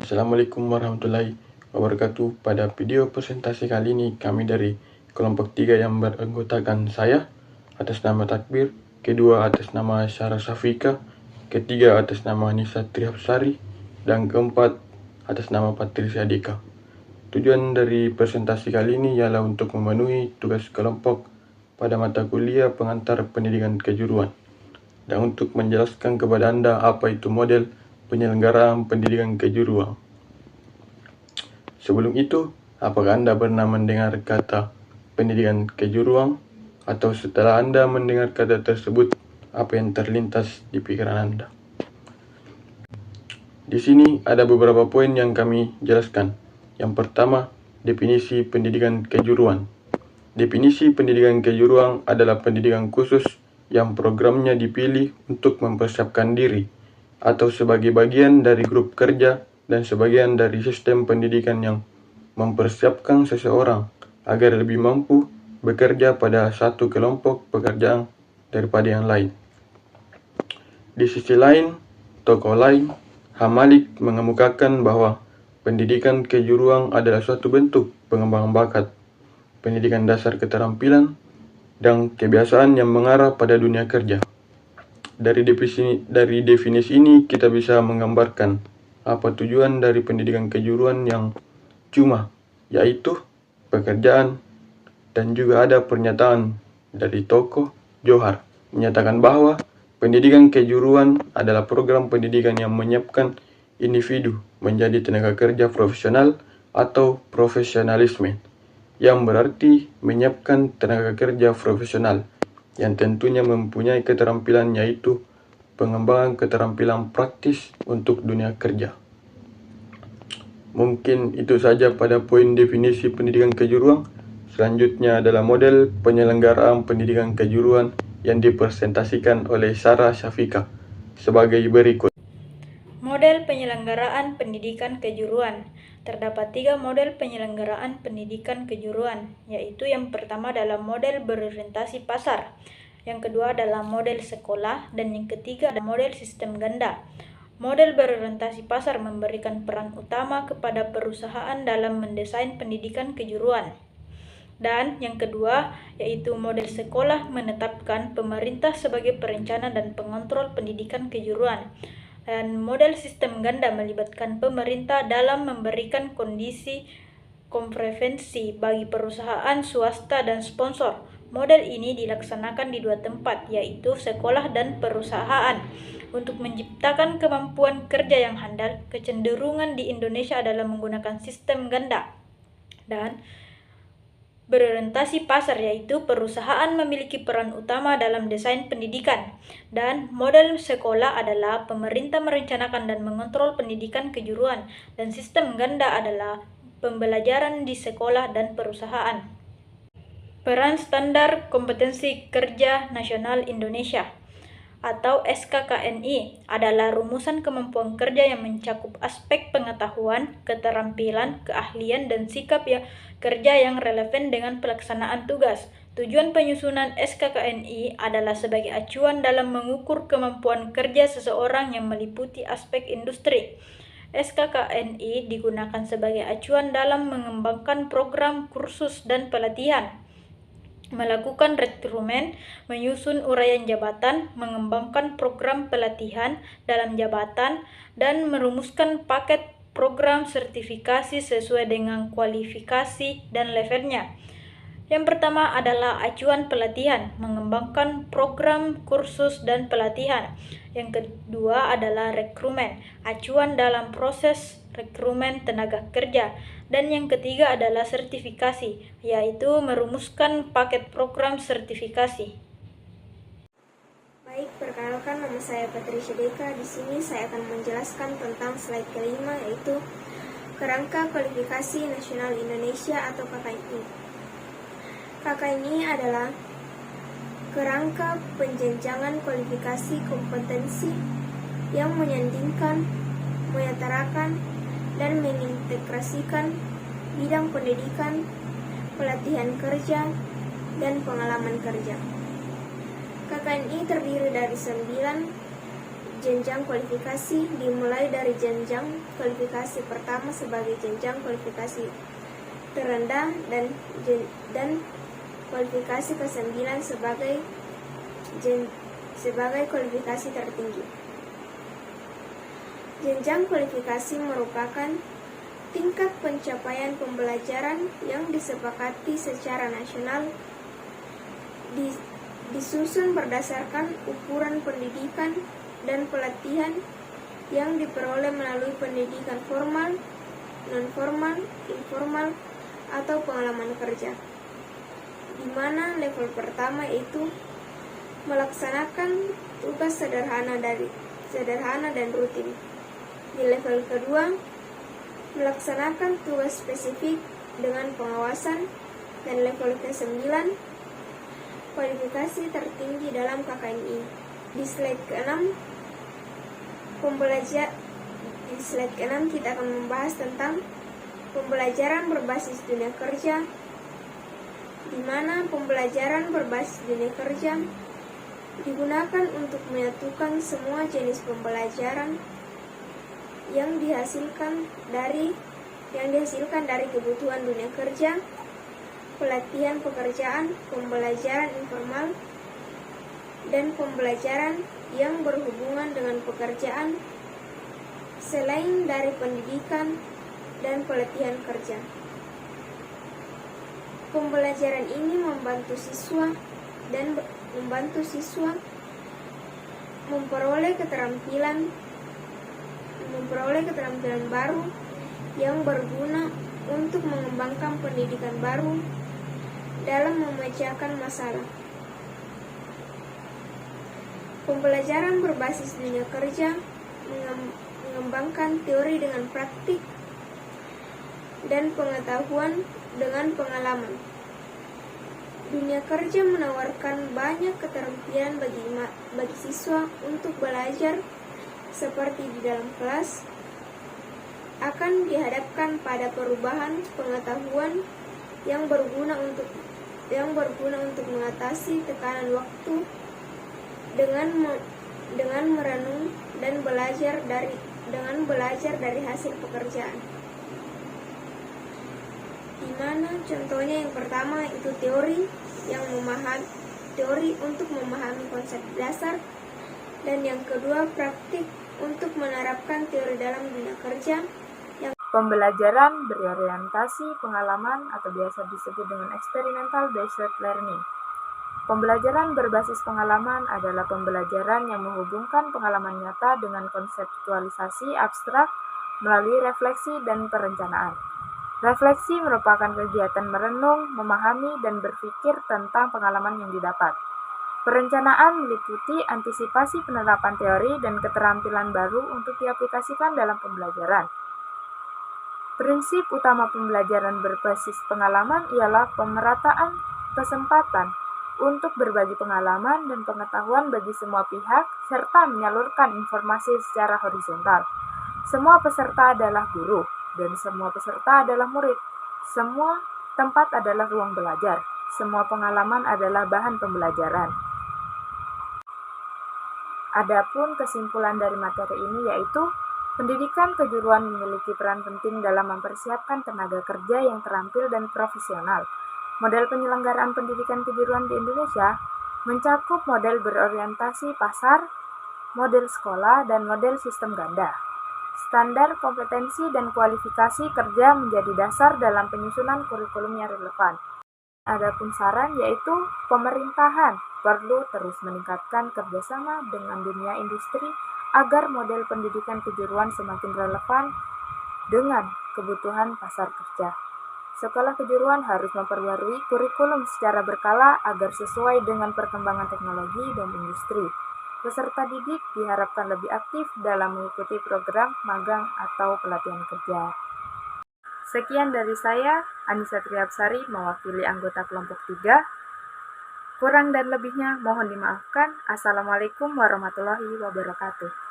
Assalamualaikum warahmatullahi wabarakatuh. Pada video presentasi kali ini kami dari kelompok 3 yang beranggotakan saya atas nama Takbir, kedua atas nama Syarah Safika, ketiga atas nama Nisa Trihapsari, dan keempat atas nama Patricia Dika. Tujuan dari presentasi kali ini ialah untuk memenuhi tugas kelompok pada mata kuliah pengantar pendidikan kejuruan dan untuk menjelaskan kepada Anda apa itu model penyelenggaraan pendidikan kejuruan. Sebelum itu, apakah Anda pernah mendengar kata pendidikan kejuruan? Atau setelah Anda mendengar kata tersebut, apa yang terlintas di pikiran Anda? Di sini ada beberapa poin yang kami jelaskan. Yang pertama, definisi pendidikan kejuruan. Definisi pendidikan kejuruan adalah pendidikan khusus yang programnya dipilih untuk mempersiapkan diri atau sebagai bagian dari grup kerja dan sebagian dari sistem pendidikan yang mempersiapkan seseorang agar lebih mampu bekerja pada satu kelompok pekerjaan daripada yang lain. Di sisi lain, tokoh lain, Hamalik, mengemukakan bahwa pendidikan kejuruan adalah suatu bentuk pengembangan bakat, pendidikan dasar keterampilan, dan kebiasaan yang mengarah pada dunia kerja. Dari definisi ini kita bisa menggambarkan apa tujuan dari pendidikan kejuruan yang cuma, yaitu pekerjaan, dan juga ada pernyataan dari tokoh Johar menyatakan bahwa pendidikan kejuruan adalah program pendidikan yang menyiapkan individu menjadi tenaga kerja profesional atau profesionalisme, yang berarti menyiapkan tenaga kerja profesional yang tentunya mempunyai keterampilan, yaitu pengembangan keterampilan praktis untuk dunia kerja. Mungkin itu saja pada poin definisi pendidikan kejuruan. Selanjutnya adalah model penyelenggaraan pendidikan kejuruan yang dipresentasikan oleh Syarah Safika sebagai berikut. Model penyelenggaraan pendidikan kejuruan. Terdapat 3 model penyelenggaraan pendidikan kejuruan, yaitu yang pertama adalah model berorientasi pasar, yang kedua adalah model sekolah, dan yang ketiga adalah model sistem ganda. Model berorientasi pasar memberikan peran utama kepada perusahaan dalam mendesain pendidikan kejuruan. Dan yang kedua, yaitu model sekolah, menetapkan pemerintah sebagai perencana dan pengontrol pendidikan kejuruan. Dan model sistem ganda melibatkan pemerintah dalam memberikan kondisi komprehensi bagi perusahaan swasta dan sponsor. Model ini dilaksanakan di 2 tempat, yaitu sekolah dan perusahaan. Untuk menciptakan kemampuan kerja yang handal, kecenderungan di Indonesia adalah menggunakan sistem ganda. Dan berorientasi pasar, yaitu perusahaan memiliki peran utama dalam desain pendidikan. Dan model sekolah adalah pemerintah merencanakan dan mengontrol pendidikan kejuruan. Dan sistem ganda adalah pembelajaran di sekolah dan perusahaan. Peran Standar Kompetensi Kerja Nasional Indonesia atau SKKNI adalah rumusan kemampuan kerja yang mencakup aspek pengetahuan, keterampilan, keahlian, dan sikap kerja yang relevan dengan pelaksanaan tugas. Tujuan penyusunan SKKNI adalah sebagai acuan dalam mengukur kemampuan kerja seseorang yang meliputi aspek industri. SKKNI digunakan sebagai acuan dalam mengembangkan program kursus dan pelatihan, melakukan rekrumen, menyusun uraian jabatan, mengembangkan program pelatihan dalam jabatan, dan merumuskan paket program sertifikasi sesuai dengan kualifikasi dan levelnya. Yang pertama adalah acuan pelatihan, mengembangkan program kursus dan pelatihan. Yang kedua adalah rekrumen, acuan dalam proses rekrumen tenaga kerja. Dan yang ketiga adalah sertifikasi, yaitu merumuskan paket program sertifikasi. Baik, perkenalkan, nama saya Patricia Dika. Di sini saya akan menjelaskan tentang slide kelima, yaitu Kerangka Kualifikasi Nasional Indonesia atau KKNI. KKNI adalah kerangka penjenjangan kualifikasi kompetensi yang menyandingkan, menyetarakan, dan mengintegrasikan bidang pendidikan, pelatihan kerja, dan pengalaman kerja. KKNI terdiri dari 9 jenjang kualifikasi dimulai dari jenjang kualifikasi pertama sebagai jenjang kualifikasi terendah dan kualifikasi ke-9 sebagai kualifikasi tertinggi. Jenjang kualifikasi merupakan tingkat pencapaian pembelajaran yang disepakati secara nasional, disusun berdasarkan ukuran pendidikan dan pelatihan yang diperoleh melalui pendidikan formal, non-formal, informal, atau pengalaman kerja, di mana level pertama itu melaksanakan tugas sederhana dan rutin. Di level kedua, melaksanakan tugas spesifik dengan pengawasan, dan level ke-9, kualifikasi tertinggi dalam KKNI. Di slide ke-6 kita akan membahas tentang pembelajaran berbasis dunia kerja, di mana pembelajaran berbasis dunia kerja digunakan untuk menyatukan semua jenis pembelajaran yang dihasilkan dari kebutuhan dunia kerja, pelatihan pekerjaan, pembelajaran informal, dan pembelajaran yang berhubungan dengan pekerjaan selain dari pendidikan dan pelatihan kerja. Pembelajaran ini membantu siswa memperoleh keterampilan baru yang berguna untuk mengembangkan pendidikan baru dalam memecahkan masalah. Pembelajaran berbasis dunia kerja mengembangkan teori dengan praktik dan pengetahuan dengan pengalaman. Dunia kerja menawarkan banyak keterampilan bagi siswa untuk belajar, seperti di dalam kelas, akan dihadapkan pada perubahan pengetahuan yang berguna untuk mengatasi tekanan waktu dengan merenung dan belajar dari hasil pekerjaan. Di mana contohnya yang pertama itu teori untuk memahami konsep dasar, dan yang kedua praktik untuk menerapkan teori dalam dunia kerja. Pembelajaran berorientasi pengalaman atau biasa disebut dengan experimental based learning. Pembelajaran berbasis pengalaman adalah pembelajaran yang menghubungkan pengalaman nyata dengan konseptualisasi abstrak melalui refleksi dan perencanaan. Refleksi merupakan kegiatan merenung, memahami, dan berpikir tentang pengalaman yang didapat. Perencanaan meliputi antisipasi penerapan teori dan keterampilan baru untuk diaplikasikan dalam pembelajaran. Prinsip utama pembelajaran berbasis pengalaman ialah pemerataan kesempatan untuk berbagi pengalaman dan pengetahuan bagi semua pihak, serta menyalurkan informasi secara horizontal. Semua peserta adalah guru, dan semua peserta adalah murid. Semua tempat adalah ruang belajar. Semua pengalaman adalah bahan pembelajaran. Adapun kesimpulan dari materi ini yaitu pendidikan kejuruan memiliki peran penting dalam mempersiapkan tenaga kerja yang terampil dan profesional. Model penyelenggaraan pendidikan kejuruan di Indonesia mencakup model berorientasi pasar, model sekolah, dan model sistem ganda. Standar kompetensi dan kualifikasi kerja menjadi dasar dalam penyusunan kurikulum yang relevan. Adapun saran yaitu pemerintahan perlu terus meningkatkan kerjasama dengan dunia industri agar model pendidikan kejuruan semakin relevan dengan kebutuhan pasar kerja. Sekolah kejuruan harus memperbarui kurikulum secara berkala agar sesuai dengan perkembangan teknologi dan industri. Peserta didik diharapkan lebih aktif dalam mengikuti program magang atau pelatihan kerja. Sekian dari saya, Anissa Triapsari, mewakili anggota kelompok 3. Kurang dan lebihnya mohon dimaafkan. Assalamualaikum warahmatullahi wabarakatuh.